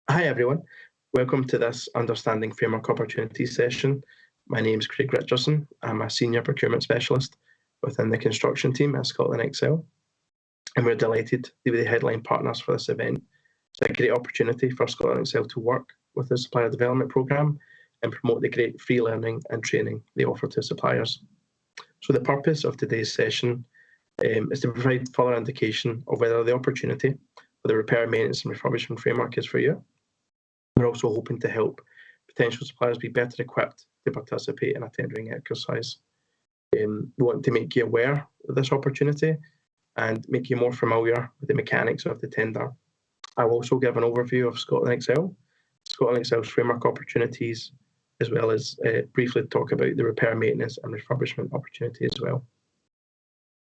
Hi everyone, welcome to this Understanding Framework Opportunities session. My name is Craig Richardson. I'm a Senior Procurement Specialist within the construction team at Scotland Excel, and we're delighted to be the headline partners for this event. It's a great opportunity for Scotland Excel to work with the Supplier Development Programme and promote the great free learning and training they offer to suppliers. So the purpose of today's session is to provide further indication of whether the opportunity for the repair, maintenance and refurbishment framework is for you. We're also hoping to help potential suppliers be better equipped to participate in a tendering exercise. We want to make you aware of this opportunity and make you more familiar with the mechanics of the tender. I will also give an overview of Scotland Excel, Scotland Excel's framework opportunities, as well as briefly talk about the repair, maintenance and refurbishment opportunity as well.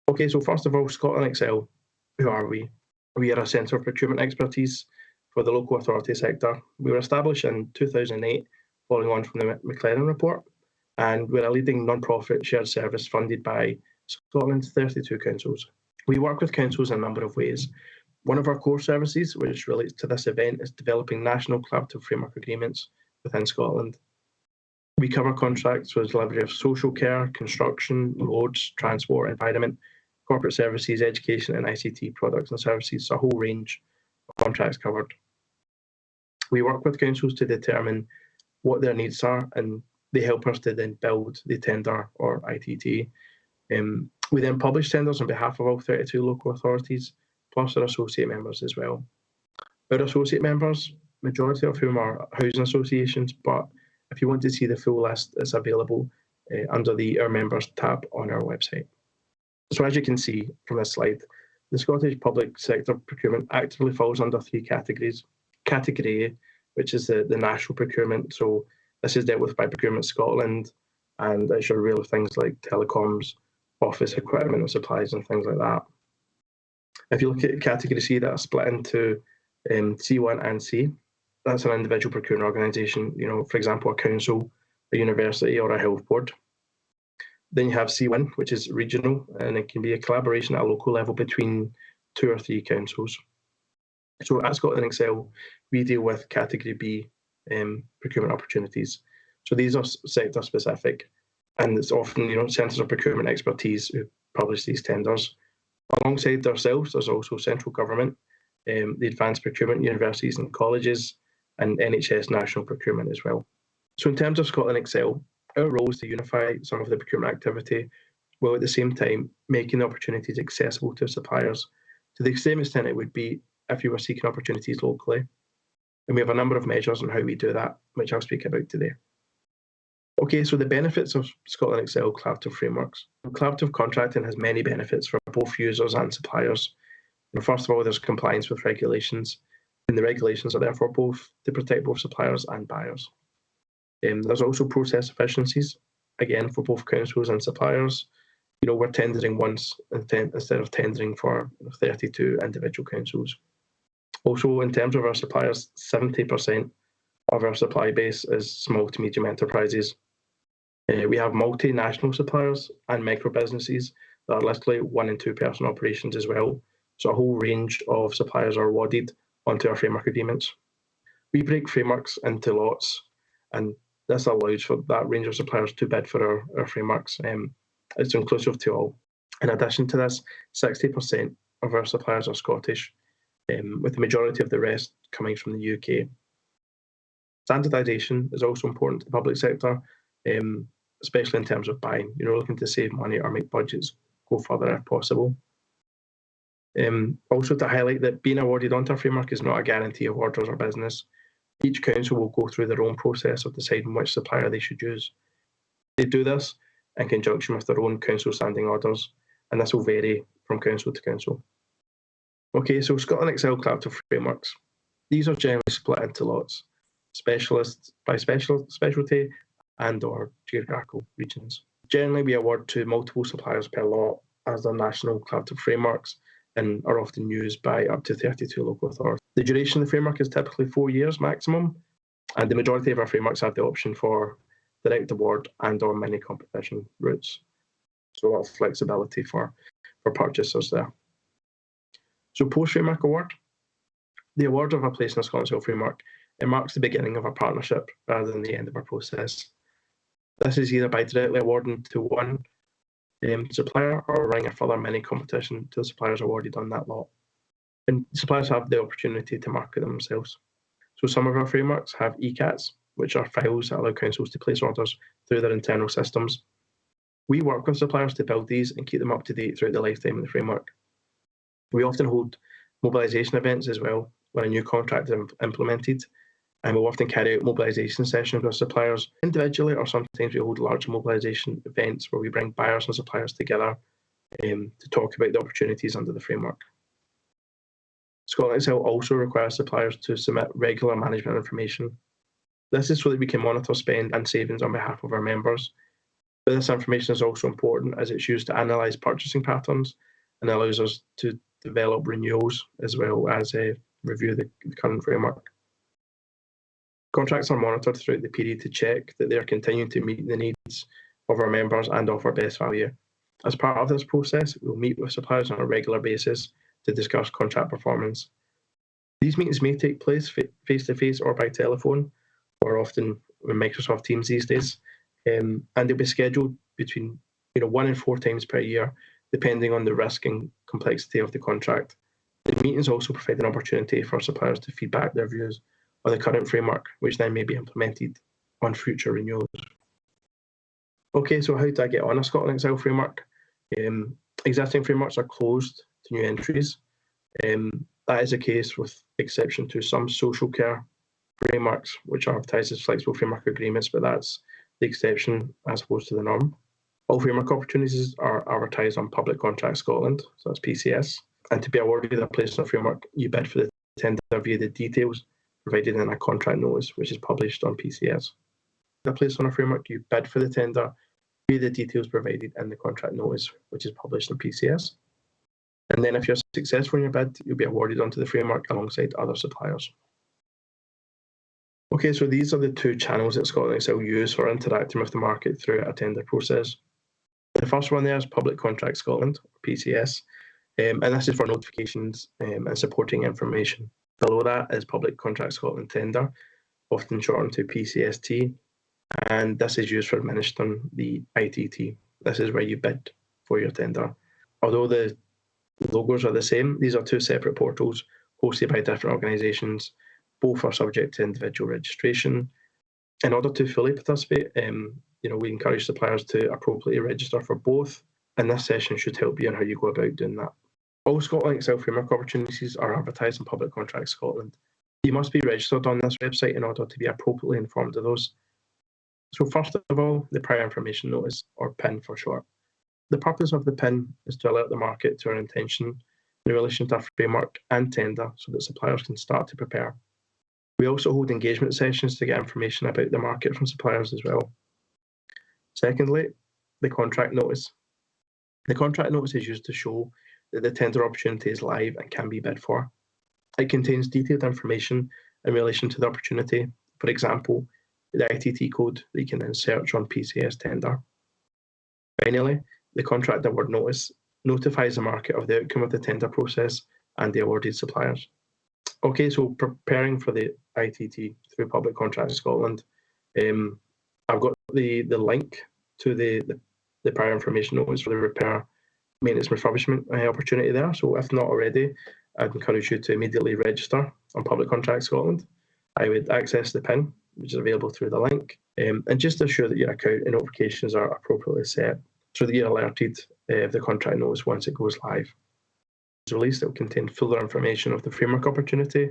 Okay, so first of all, Scotland Excel, who are we? We are a centre of procurement expertise for the local authority sector. We were established in 2008, following on from the McLaren report, and we're a leading non-profit shared service funded by Scotland's 32 councils. We work with councils in a number of ways. One of our core services, which relates to this event, is developing national collaborative framework agreements within Scotland. We cover contracts with delivery of social care, construction, roads, transport, environment, corporate services, education and ICT products and services, so a whole range of contracts covered. We work with councils to determine what their needs are, and they help us to then build the tender or ITT. We then publish tenders on behalf of all 32 local authorities, plus our associate members as well. Our associate members, majority of whom are housing associations, but if you want to see the full list, it's available under the Our Members tab on our website. So as you can see from this slide, the Scottish public sector procurement actively falls under three categories. Category A, which is the national procurement. So this is dealt with by Procurement Scotland, and it's your real things like telecoms, office equipment and supplies and things like that. If you look at Category C, that's split into C1 and C. That's an individual procurement organisation, for example, a council, a university or a health board. Then you have C1, which is regional, and it can be a collaboration at a local level between 2 or 3 councils. So at Scotland Excel, we deal with Category B procurement opportunities. So these are sector specific, and it's often centres of procurement expertise who publish these tenders. Alongside ourselves, there's also central government, the advanced procurement universities and colleges, and NHS national procurement as well. So in terms of Scotland Excel, our role is to unify some of the procurement activity, while at the same time making the opportunities accessible to suppliers to the same extent it would be if you were seeking opportunities locally. And we have a number of measures on how we do that, which I'll speak about today. Okay, so the benefits of Scotland Excel collaborative frameworks. Collaborative contracting has many benefits for both users and suppliers. First of all, there's compliance with regulations, and the regulations are therefore both to protect both suppliers and buyers. There's also process efficiencies, again, for both councils and suppliers. We're tendering once instead of tendering for 32 individual councils. Also, in terms of our suppliers, 70% of our supply base is small to medium enterprises. We have multinational suppliers and micro businesses that are literally 1 and 2 person operations as well. So a whole range of suppliers are awarded onto our framework agreements. We break frameworks into lots, and this allows for that range of suppliers to bid for our frameworks. It's inclusive to all. In addition to this, 60% of our suppliers are Scottish, with the majority of the rest coming from the UK. Standardisation is also important to the public sector, especially in terms of buying. Looking to save money or make budgets go further if possible. Also to highlight that being awarded onto a framework is not a guarantee of orders or business. Each council will go through their own process of deciding which supplier they should use. They do this in conjunction with their own council standing orders, and this will vary from council to council. Okay, so Scotland Excel collaborative frameworks. These are generally split into lots, specialists by specialty and or geographical regions. Generally, we award to multiple suppliers per lot as their national collaborative frameworks and are often used by up to 32 local authorities. The duration of the framework is typically 4 years maximum, and the majority of our frameworks have the option for direct award and or mini competition routes. So a lot of flexibility for purchasers there. So post-framework award. The award of a place in a Scotland Excel framework It marks the beginning of a partnership rather than the end of a process. This is either by directly awarding to one supplier or running a further mini competition to the suppliers awarded on that lot. And suppliers have the opportunity to market them themselves. So some of our frameworks have ECATs, which are files that allow councils to place orders through their internal systems. We work with suppliers to build these and keep them up to date throughout the lifetime of the framework. We often hold mobilisation events as well when a new contract is implemented, and we'll often carry out mobilisation sessions with suppliers individually, or sometimes we hold large mobilisation events where we bring buyers and suppliers together to talk about the opportunities under the framework. Scotland Excel also requires suppliers to submit regular management information. This is so that we can monitor spend and savings on behalf of our members. But this information is also important as it's used to analyse purchasing patterns and allows us to develop renewals as well as review the current framework. Contracts are monitored throughout the period to check that they are continuing to meet the needs of our members and offer best value. As part of this process, we'll meet with suppliers on a regular basis to discuss contract performance. These meetings may take place face-to-face or by telephone, or often with Microsoft Teams these days, and they'll be scheduled between 1 and 4 times per year, depending on the risk and complexity of the contract. The meetings also provide an opportunity for suppliers to feedback their views on the current framework, which then may be implemented on future renewals. Okay, so how do I get on a Scotland Excel framework? Existing frameworks are closed to new entries. That is the case with exception to some social care frameworks, which are advertised as flexible framework agreements, but that's the exception as opposed to the norm. All framework opportunities are advertised on Public Contract Scotland, so that's PCS. And to be awarded a place on a framework, you bid for the tender via the details provided in a contract notice, which is published on PCS. A place on a framework, you bid for the tender via the details provided in the contract notice, which is published on PCS. And then if you're successful in your bid, you'll be awarded onto the framework alongside other suppliers. Okay, so these are the 2 channels that Scotland Excel use for interacting with the market through a tender process. The first one there is Public Contract Scotland, PCS, and this is for notifications and supporting information. Below that is Public Contract Scotland Tender, often shortened to PCST, and this is used for administering the ITT. This is where you bid for your tender. Although the logos are the same, these are 2 separate portals hosted by different organisations. Both are subject to individual registration. In order to fully participate, we encourage suppliers to appropriately register for both, and this session should help you on how you go about doing that. All Scotland Excel framework opportunities are advertised in Public Contract Scotland. You must be registered on this website in order to be appropriately informed of those. So first of all, the Prior Information Notice, or PIN for short. The purpose of the PIN is to alert the market to our intention in relation to a framework and tender so that suppliers can start to prepare. We also hold engagement sessions to get information about the market from suppliers as well. Secondly, the contract notice. The contract notice is used to show that the tender opportunity is live and can be bid for. It contains detailed information in relation to the opportunity, for example, the ITT code that you can then search on PCS tender. Finally, the contract award notice notifies the market of the outcome of the tender process and the awarded suppliers. Okay, so preparing for the ITT through Public Contract Scotland, I've got the link to the prior information notice for the repair, maintenance, refurbishment opportunity there. So if not already, I'd encourage you to immediately register on Public Contract Scotland. I would access the PIN, which is available through the link, and just ensure that your account and notifications are appropriately set so that you're alerted of the contract notice once it goes live. It's released, it will contain fuller information of the framework opportunity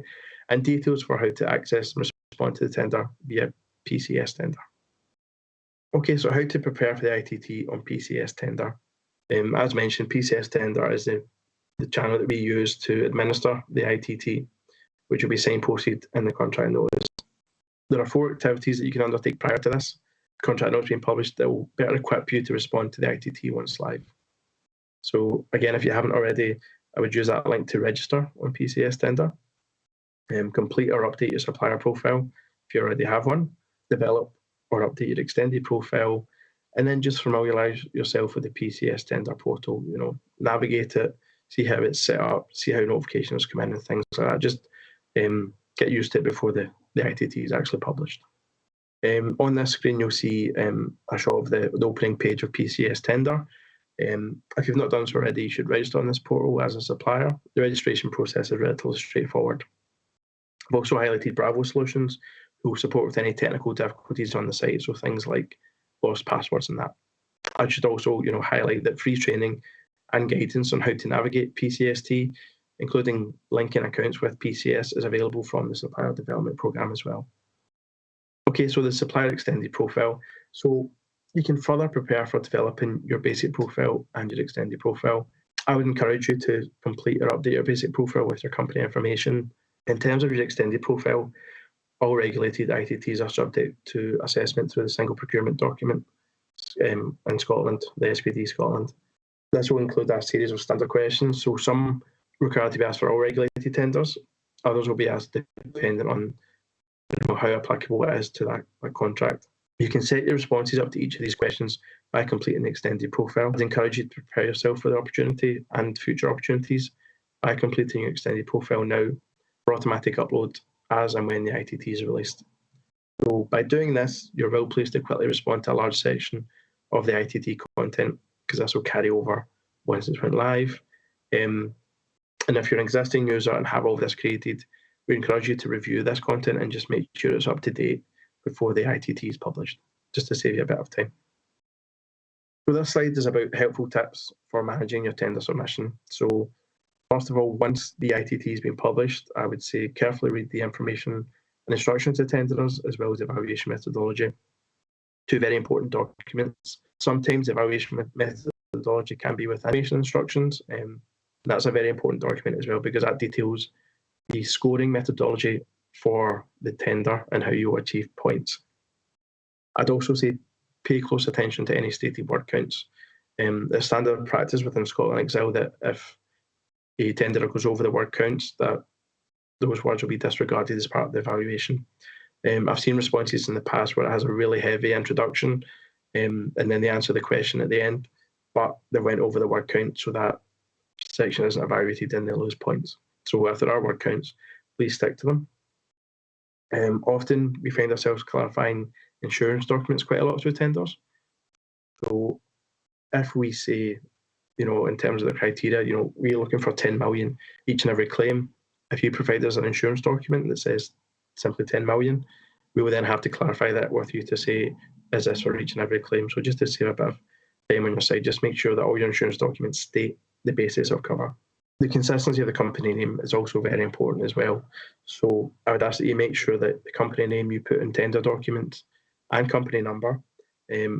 and details for how to access and respond to the tender via PCS tender. Okay, so how to prepare for the ITT on PCS tender. As mentioned, PCS tender is the channel that we use to administer the ITT, which will be signposted in the contract notice. There are 4 activities that you can undertake prior to this contract notice being published that will better equip you to respond to the ITT once live. So again, if you haven't already, I would use that link to register on PCS tender, complete or update your supplier profile if you already have one, develop or update your extended profile, and then just familiarise yourself with the PCS tender portal, navigate it, see how it's set up, see how notifications come in and things like that. Just get used to it before the the ITT is actually published. On this screen, you'll see a shot of the opening page of PCS tender. If you've not done so already, you should register on this portal as a supplier. The registration process is relatively straightforward. I've also highlighted Bravo Solutions, who will support with any technical difficulties on the site, so things like lost passwords and that. I should also highlight that free training and guidance on how to navigate PCST, including linking accounts with PCS, is available from the Supplier Development Programme as well. Okay, so the Supplier Extended Profile. So you can further prepare for developing your basic profile and your extended profile. I would encourage you to complete or update your basic profile with your company information. In terms of your extended profile, all regulated ITTs are subject to assessment through the single procurement document in Scotland, the SPD Scotland. This will include a series of standard questions, so some required to be asked for all regulated tenders, others will be asked depending on how applicable it is to that contract. You can set your responses up to each of these questions by completing the extended profile. I'd encourage you to prepare yourself for the opportunity and future opportunities by completing your extended profile now for automatic upload as and when the ITT is released. So by doing this, you're well placed to quickly respond to a large section of the ITT content, because this will carry over once it's went live. And if you're an existing user and have all this created, we encourage you to review this content and just make sure it's up to date before the ITT is published, just to save you a bit of time. So this slide is about helpful tips for managing your tender submission. So first of all, once the ITT has been published, I would say carefully read the information and instructions to tenderers, as well as evaluation methodology. Two very important documents. Sometimes evaluation methodology can be with animation instructions. That's a very important document as well, because that details the scoring methodology for the tender and how you achieve points. I'd also say pay close attention to any stated word counts. The standard practice within Scotland Excel that if a tenderer goes over the word counts, that those words will be disregarded as part of the evaluation. I've seen responses in the past where it has a really heavy introduction and then they answer the question at the end, but they went over the word count, so that section isn't evaluated and they lose points. So if there are word counts, please stick to them. Often we find ourselves clarifying insurance documents quite a lot through tenders. So if we say, in terms of the criteria, we're looking for 10 million each and every claim. If you provide us an insurance document that says simply 10 million, we will then have to clarify that with you to say, is this for each and every claim? So just to save a bit of time on your side, just make sure that all your insurance documents state the basis of cover. The consistency of the company name is also very important as well. So I would ask that you make sure that the company name you put in tender documents and company number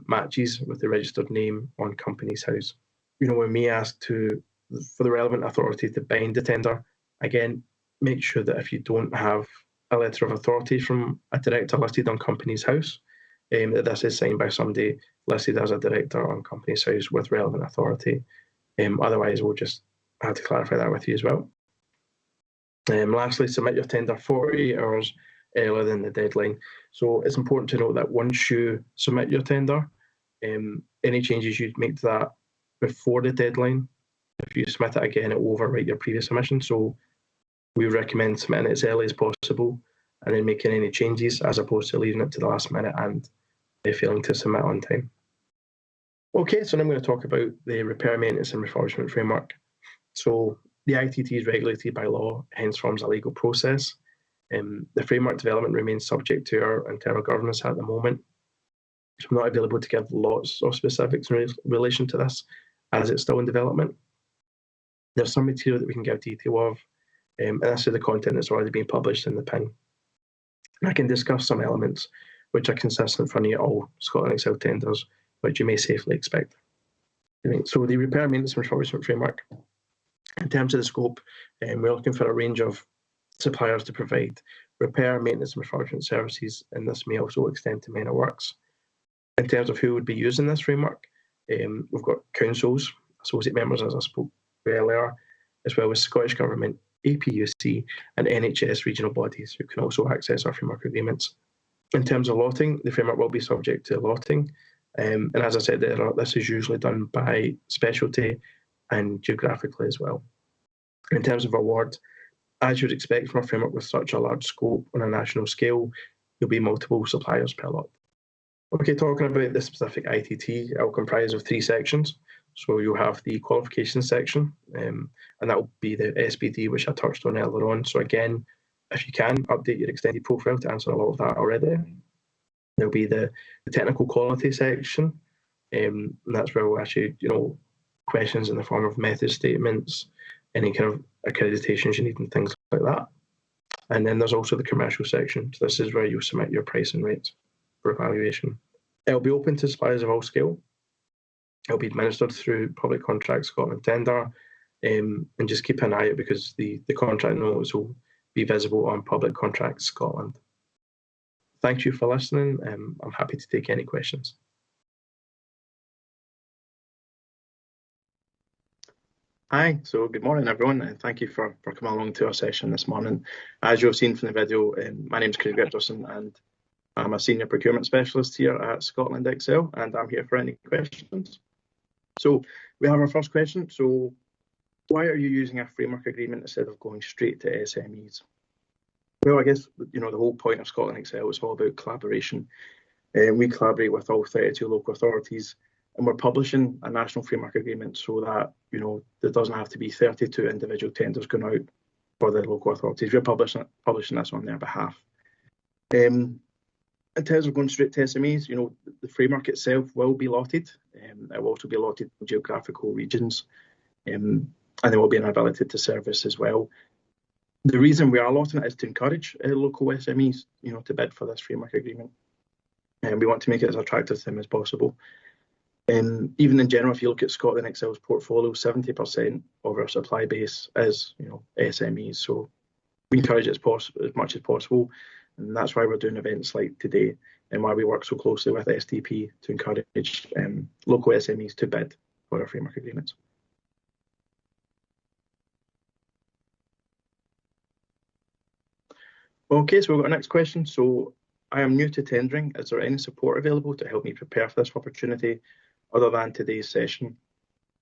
matches with the registered name on Companies House. When we ask for the relevant authority to bind the tender, again, make sure that if you don't have a letter of authority from a director listed on Companies House, that this is signed by somebody listed as a director on Companies House with relevant authority. Otherwise, we'll just have to clarify that with you as well. Lastly, submit your tender 48 hours earlier than the deadline. So it's important to note that once you submit your tender, any changes you make to that before the deadline, if you submit it again, it will overwrite your previous submission. So we recommend submitting it as early as possible and then making any changes, as opposed to leaving it to the last minute and failing to submit on time. Okay, so now I'm going to talk about the repair, maintenance and refurbishment framework. So the ITT is regulated by law, hence forms a legal process. The framework development remains subject to our internal governance at the moment. So I'm not available to give lots of specifics in relation to this, as it's still in development. There's some material that we can give detail of, and this is the content that's already been published in the PIN. I can discuss some elements which are consistent for near all Scotland Excel tenders, which you may safely expect. So the repair, maintenance and refurbishment framework, in terms of the scope, we're looking for a range of suppliers to provide repair, maintenance and refurbishment services, and this may also extend to minor works. In terms of who would be using this framework, we've got councils, associate members, as I spoke earlier, as well as Scottish Government, APUC and NHS regional bodies who can also access our framework agreements. In terms of lotting, the framework will be subject to lotting, and as I said, this is usually done by specialty and geographically as well. In terms of award, As you'd expect from a framework with such a large scope on a national scale, there'll be multiple suppliers per lot. Okay, talking about the specific ITT, it'll comprise of 3 sections. So you'll have the qualification section, and that will be the SBD, which I touched on earlier on. So again, if you can, update your extended profile to answer a lot of that already. There'll be the technical quality section, and that's where we'll ask you, questions in the form of method statements, any kind of accreditations you need and things like that. And then there's also the commercial section. So this is where you'll submit your price and rates for evaluation. It'll be open to suppliers of all scale. It'll be administered through Public Contract Scotland tender, and just keep an eye out because the contract notice will be visible on Public Contract Scotland. Thank you for listening. I'm happy to take any questions. Hi, so good morning everyone, and thank you for coming along to our session this morning. As you've seen from the video, my name is Craig Richardson and I'm a Senior Procurement Specialist here at Scotland Excel, and I'm here for any questions. So we have our first question. So why are you using a framework agreement instead of going straight to SMEs? Well, I guess, the whole point of Scotland Excel is all about collaboration. We collaborate with all 32 local authorities, and we're publishing a national framework agreement so that, there doesn't have to be 32 individual tenders going out for the local authorities. We're publishing this on their behalf. In terms of going straight to SMEs, the framework itself will be allotted. It will also be allotted in geographical regions, and there will be an ability to service as well. The reason we are allotting it is to encourage local SMEs, to bid for this framework agreement. And we want to make it as attractive to them as possible. Even in general, if you look at Scotland Excel's portfolio, 70% of our supply base is, SMEs. So we encourage it as much as possible. And that's why we're doing events like today and why we work so closely with SDP to encourage local SMEs to bid for our framework agreements. Okay, so we've got our next question. So I am new to tendering. Is there any support available to help me prepare for this opportunity other than today's session?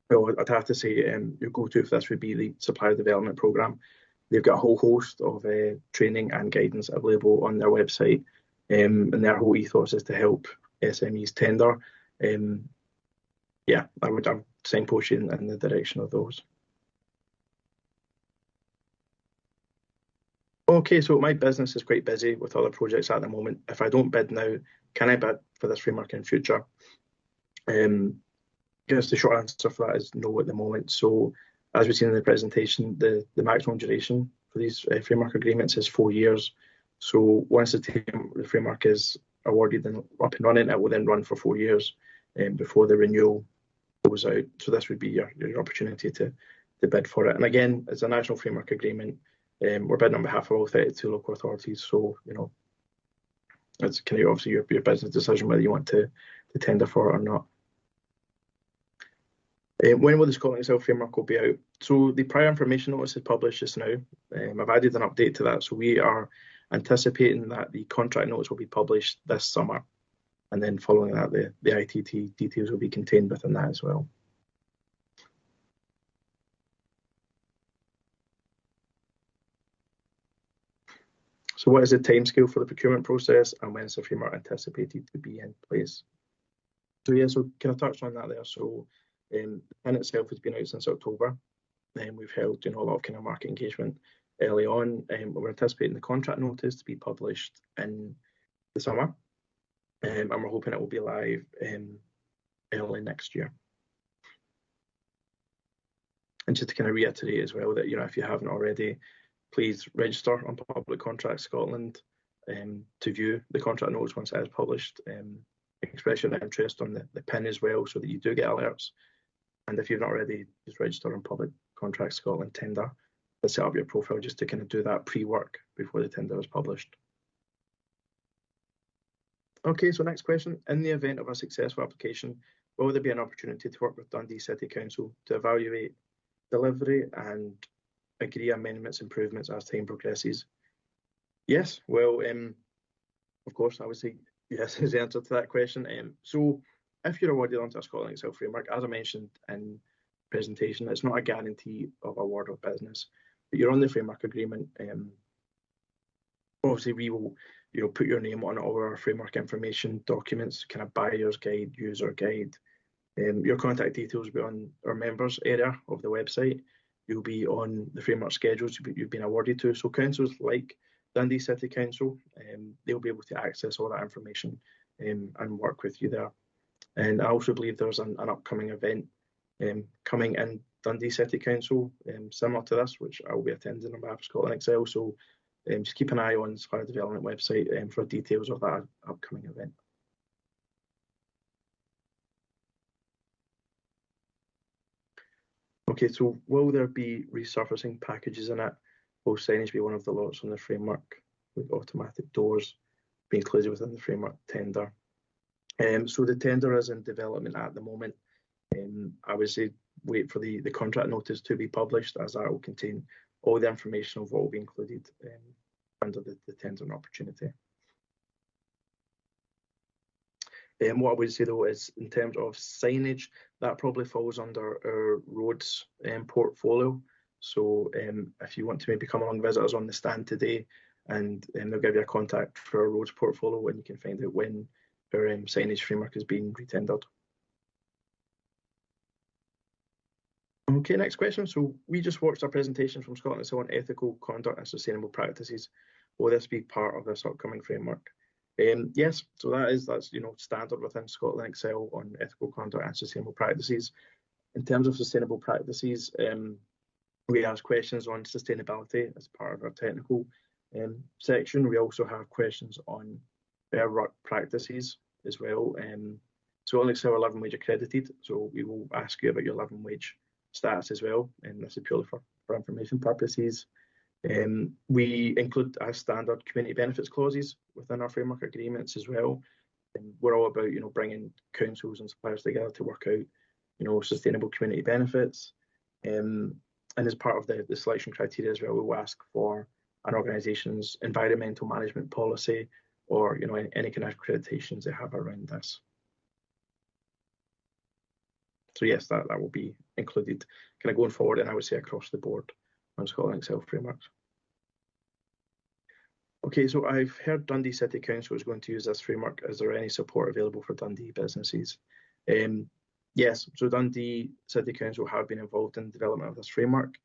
Well, I'd have to say your go-to for this would be the Supplier Development Programme. They've got a whole host of training and guidance available on their website, and their whole ethos is to help SMEs tender. I would signpost you in the direction of those. Okay, so my business is quite busy with other projects at the moment. If I don't bid now, can I bid for this framework in future? I guess the short answer for that is no at the moment. So as we've seen in the presentation, the maximum duration for these framework agreements is 4 years. So once the framework is awarded and up and running, it will then run for 4 years before the renewal goes out. So this would be your opportunity to bid for it. And again, it's a national framework agreement. We're bidding on behalf of all 32 local authorities. So, it's kind of obviously your business decision whether you want to tender for it or not. When will the Scotland Excel framework will be out? So the prior information notice is published just now. I've added an update to that. So we are anticipating that the contract notice will be published this summer. And then following that, the ITT details will be contained within that as well. So what is the timescale for the procurement process and when is the framework anticipated to be in place? So can I touch on that there? So the pin itself has been out since October. We've held a lot of kind of market engagement early on. We're anticipating the contract notice to be published in the summer, and we're hoping it will be live early next year. And just to kind of reiterate as well that if you haven't already, please register on Public Contract Scotland to view the contract notice once it is published. Express your interest on the PIN as well so that you do get alerts. And if you've not already, just register on Public Contract Scotland tender to set up your profile just to kind of do that pre-work before the tender is published. Okay, so next question. In the event of a successful application, will there be an opportunity to work with Dundee City Council to evaluate delivery and agree amendments, improvements as time progresses? Yes, well, of course, I would say yes is the answer to that question. So if you're awarded onto a Scotland Excel framework, as I mentioned in the presentation, it's not a guarantee of award of business, but you're on the framework agreement. Obviously, we will put your name on all our framework information documents, kind of buyer's guide, user guide. Your contact details will be on our members area of the website. You'll be on the framework schedules you've been awarded to. So councils like Dundee City Council, they'll be able to access all that information and work with you there. And I also believe there's an upcoming event coming in Dundee City Council, similar to this, which I will be attending on behalf of Scotland Excel. So just keep an eye on the Supplier Development website for details of that upcoming event. Okay, so will there be resurfacing packages in it? Will signage be one of the lots on the framework with automatic doors be included within the framework tender? So the tender is in development at the moment. I would say wait for the contract notice to be published, as that will contain all the information of what will be included under the tender opportunity. What I would say though is in terms of signage, that probably falls under our roads portfolio. So if you want to maybe come along, visit us on the stand today, and they'll give you a contact for our roads portfolio, and you can find out when our signage framework is being retendered. Okay, next question. So we just watched a presentation from Scotland Excel on ethical conduct and sustainable practices. Will this be part of this upcoming framework? Yes, so that's standard within Scotland Excel on ethical conduct and sustainable practices. In terms of sustainable practices, we ask questions on sustainability as part of our technical section. We also have questions on fair work practices as well. Scotland Excel are living wage accredited, so we will ask you about your living wage status as well, and this is purely for information purposes. We include as standard community benefits clauses within our framework agreements as well. We're all about bringing councils and suppliers together to work out sustainable community benefits. And as part of the selection criteria as well, we will ask for an organisation's environmental management policy or any kind of accreditations they have around this. So yes, that will be included kind of going forward, and I would say across the board on Scotland Excel frameworks. Okay, so I've heard Dundee City Council is going to use this framework. Is there any support available for Dundee businesses? Yes, so Dundee City Council have been involved in the development of this framework.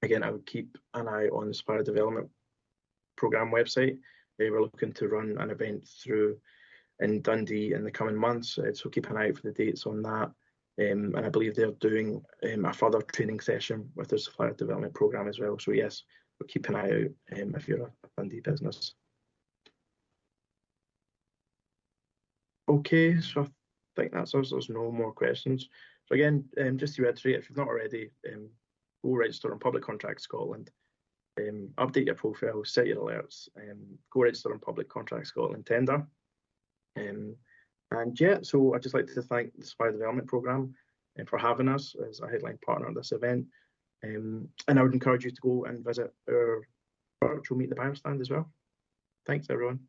Again, I would keep an eye on the Supplier Development Programme website. We're looking to run an event through in Dundee in the coming months, so keep an eye out for the dates on that. And I believe they're doing a further training session with the Supplier Development Programme as well. So yes, we'll keep an eye out if you're a Dundee business. Okay, so I think that's us. There's no more questions. So again, just to reiterate, if you've not already, go register on Public Contracts Scotland, update your profile, set your alerts, go register on Public Contracts Scotland tender. And yeah, so I'd just like to thank the Supplier Development Programme for having us as a headline partner of this event. And I would encourage you to go and visit our virtual Meet the Buyer stand as well. Thanks, everyone.